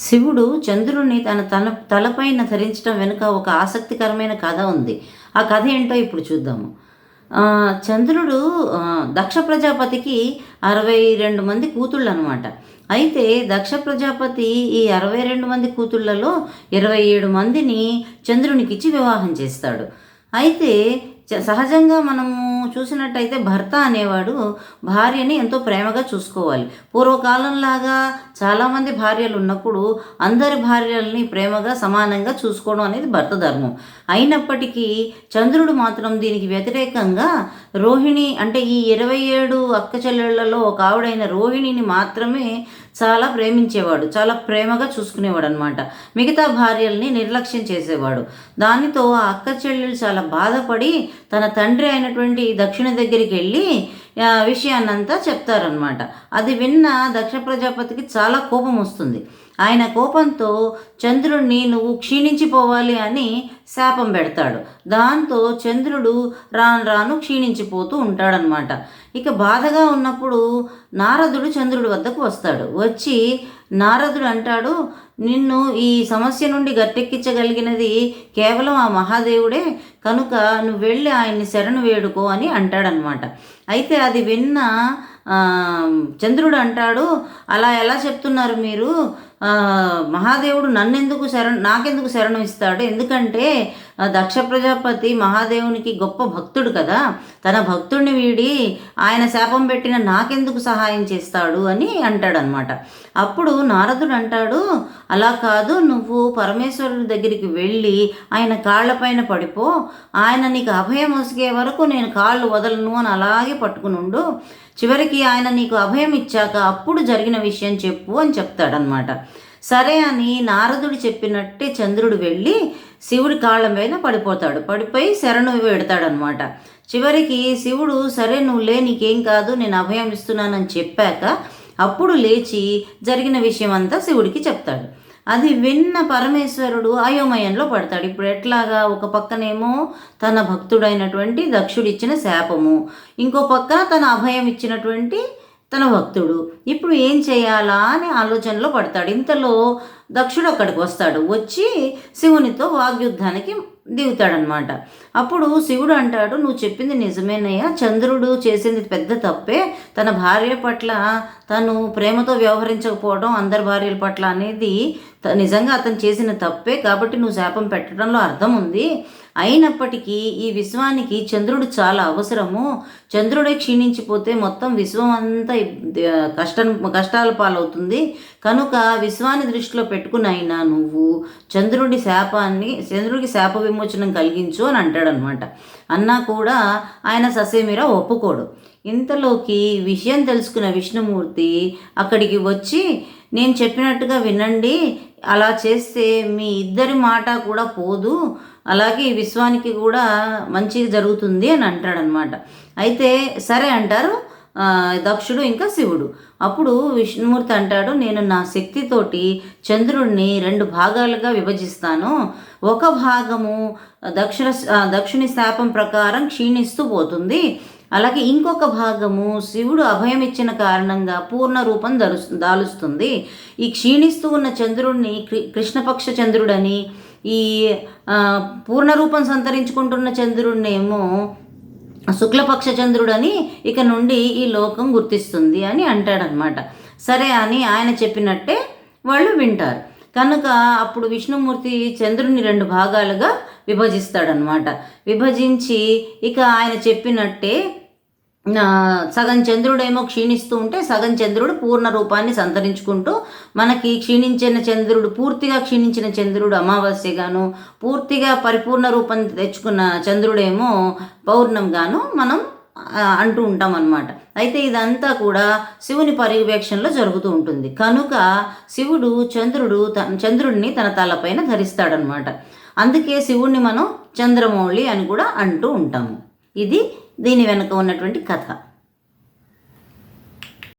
శివుడు చంద్రుడిని తలపైన ధరించడం వెనుక ఒక ఆసక్తికరమైన కథ ఉంది. ఆ కథ ఏంటో ఇప్పుడు చూద్దాము. చంద్రుడు దక్ష ప్రజాపతికి 62 మంది కూతుళ్ళు అనమాట. అయితే దక్ష ప్రజాపతి ఈ 62 మంది కూతుళ్లలో 27 మందిని చంద్రునికిచ్చి వివాహం చేస్తాడు. అయితే సహజంగా మనము చూసినట్టయితే భర్త అనేవాడు భార్యని ఎంతో ప్రేమగా చూసుకోవాలి. పూర్వకాలంలాగా చాలామంది భార్యలు ఉన్నప్పుడు అందరి భార్యల్ని ప్రేమగా సమానంగా చూసుకోవడం అనేది భర్త ధర్మం. అయినప్పటికీ చంద్రుడు మాత్రం దీనికి వ్యతిరేకంగా రోహిణి అంటే ఈ 27 అక్క చెల్లెళ్లలో ఒక ఆవిడైన రోహిణిని మాత్రమే చాలా ప్రేమించేవాడు, చాలా ప్రేమగా చూసుకునేవాడు అనమాట. మిగతా భార్యల్ని నిర్లక్ష్యం చేసేవాడు. దానితో ఆ అక్క చెల్లెలు చాలా బాధపడి తన తండ్రి అయినటువంటి దక్షిణ దగ్గరికి వెళ్ళి విషయాన్నంతా చెప్తారనమాట. అది విన్న దక్ష ప్రజాపతికి చాలా కోపం వస్తుంది. ఆయన కోపంతో చంద్రుడిని నువ్వు క్షీణించిపోవాలి అని శాపం పెడతాడు. దాంతో చంద్రుడు రాను రాను క్షీణించిపోతూ ఉంటాడనమాట. ఇక బాధగా ఉన్నప్పుడు నారదుడు చంద్రుడి వద్దకు వస్తాడు. వచ్చి నారదుడు అంటాడు, నిన్ను ఈ సమస్య నుండి గట్టెక్కించగలిగినది కేవలం ఆ మహాదేవుడే, కనుక నువ్వు వెళ్ళి ఆయన్ని శరణు వేడుకో అని అంటాడనమాట. అయితే అది విన్న చంద్రుడు అంటాడు, అలా ఎలా చెప్తున్నారు మీరు? మహాదేవుడు నాకెందుకు శరణం ఇస్తాడు? ఎందుకంటే దక్ష ప్రజాపతి మహాదేవునికి గొప్ప భక్తుడు కదా, తన భక్తుడిని వీడి ఆయన శాపం పెట్టిన నాకెందుకు సహాయం చేస్తాడు అని అంటాడనమాట. అప్పుడు నారదుడు అంటాడు, అలా కాదు, నువ్వు పరమేశ్వరుడి దగ్గరికి వెళ్ళి ఆయన కాళ్ళపైన పడిపో, ఆయన నీకు అభయం ఒసిగే వరకు నేను కాళ్ళు వదలను అని అలాగే పట్టుకుని ఉండు, చివరికి ఆయన నీకు అభయం ఇచ్చాక అప్పుడు జరిగిన విషయం చెప్పు అని చెప్తాడనమాట. సరే అని నారదుడు చెప్పినట్టే చంద్రుడు వెళ్ళి శివుడి కాళ్ళ మీద పడిపోయి శరణు వేడతాడనమాట. చివరికి శివుడు సరే నువ్వు నీకేం కాదు, నేను అభయం ఇస్తున్నానని చెప్పాక అప్పుడు లేచి జరిగిన విషయం అంతా శివుడికి చెప్తాడు. అది విన్న పరమేశ్వరుడు అయోమయంలో పడతాడు. ఇప్పుడు ఎట్లాగా? ఒక పక్కనేమో తన భక్తుడైనటువంటి దక్షుడిచ్చిన శాపము, ఇంకో పక్క తన అభయం ఇచ్చినటువంటి తన భక్తుడు, ఇప్పుడు ఏం చేయాలా అని ఆలోచనలో పడతాడు. ఇంతలో దక్షుడు అక్కడికి వస్తాడు. వచ్చి శివునితో వాగ్యుద్ధానికి దిగుతాడనమాట. అప్పుడు శివుడు అంటాడు, నువ్వు చెప్పింది నిజమేనయ్యా, చంద్రుడు చేసింది పెద్ద తప్పే, తన భార్య పట్ల తను ప్రేమతో వ్యవహరించకపోవడం అందరి భార్యల పట్ల అనేది నిజంగా అతను చేసిన తప్పే, కాబట్టి నువ్వు శాపం పెట్టడంలో అర్థం ఉంది. అయినప్పటికీ ఈ విశ్వానికి చంద్రుడు చాలా అవసరము, చంద్రుడే క్షీణించిపోతే మొత్తం విశ్వం అంతా కష్టాల పాలవుతుంది, కనుక విశ్వాన్ని దృష్టిలో పెట్టుకునైనా నువ్వు చంద్రుడికి శాప విమోచనం కలిగించు అని అంటాడనమాట. అన్నా కూడా ఆయన ససేమిరా ఒప్పుకోడు. ఇంతలోకి విషయం తెలుసుకున్న విష్ణుమూర్తి అక్కడికి వచ్చి, నేను చెప్పినట్టుగా వినండి, అలా చేస్తే మీ ఇద్దరి మాట కూడా పోదు, అలాగే ఈ విశ్వానికి కూడా మంచిగా జరుగుతుంది అని అంటాడనమాట. అయితే సరే అంటారు దక్షుడు ఇంకా శివుడు. అప్పుడు విష్ణుమూర్తి అంటాడు, నేను నా శక్తితోటి చంద్రుడిని 2 భాగాలుగా విభజిస్తాను. ఒక భాగము దక్షుని శాపం ప్రకారం క్షీణిస్తూ పోతుంది, అలాగే ఇంకొక భాగము శివుడు అభయం ఇచ్చిన కారణంగా పూర్ణ రూపం దాలుస్తుంది. ఈ క్షీణిస్తూ ఉన్న చంద్రుడిని కృష్ణపక్ష చంద్రుడని, ఈ పూర్ణరూపం సంతరించుకుంటున్న చంద్రుడినేమో శుక్లపక్ష చంద్రుడని ఇక నుండి ఈ లోకం గుర్తిస్తుంది అని అంటాడనమాట. సరే అని ఆయన చెప్పినట్టే వాళ్ళు వింటారు. కనుక అప్పుడు విష్ణుమూర్తి చంద్రుని 2 భాగాలుగా విభజిస్తాడనమాట. విభజించి ఇక ఆయన చెప్పినట్టే సగం చంద్రుడేమో క్షీణిస్తూ ఉంటే సగం చంద్రుడు పూర్ణ రూపాన్ని సంతరించుకుంటూ, మనకి పూర్తిగా క్షీణించిన చంద్రుడు అమావాస్యగాను, పూర్తిగా పరిపూర్ణ రూపం తెచ్చుకున్న చంద్రుడేమో పౌర్ణంగాను మనం అంటూ ఉంటాం అన్నమాట. అయితే ఇదంతా కూడా శివుని పర్యవేక్షణలో జరుగుతూ ఉంటుంది. కనుక శివుడు చంద్రుడిని తన తలపైన ధరిస్తాడనమాట. అందుకే శివుణ్ణి మనం చంద్రమౌళి అని కూడా అంటూ ఉంటాము. ఇది దీని వెనుక ఉన్నటువంటి కథ.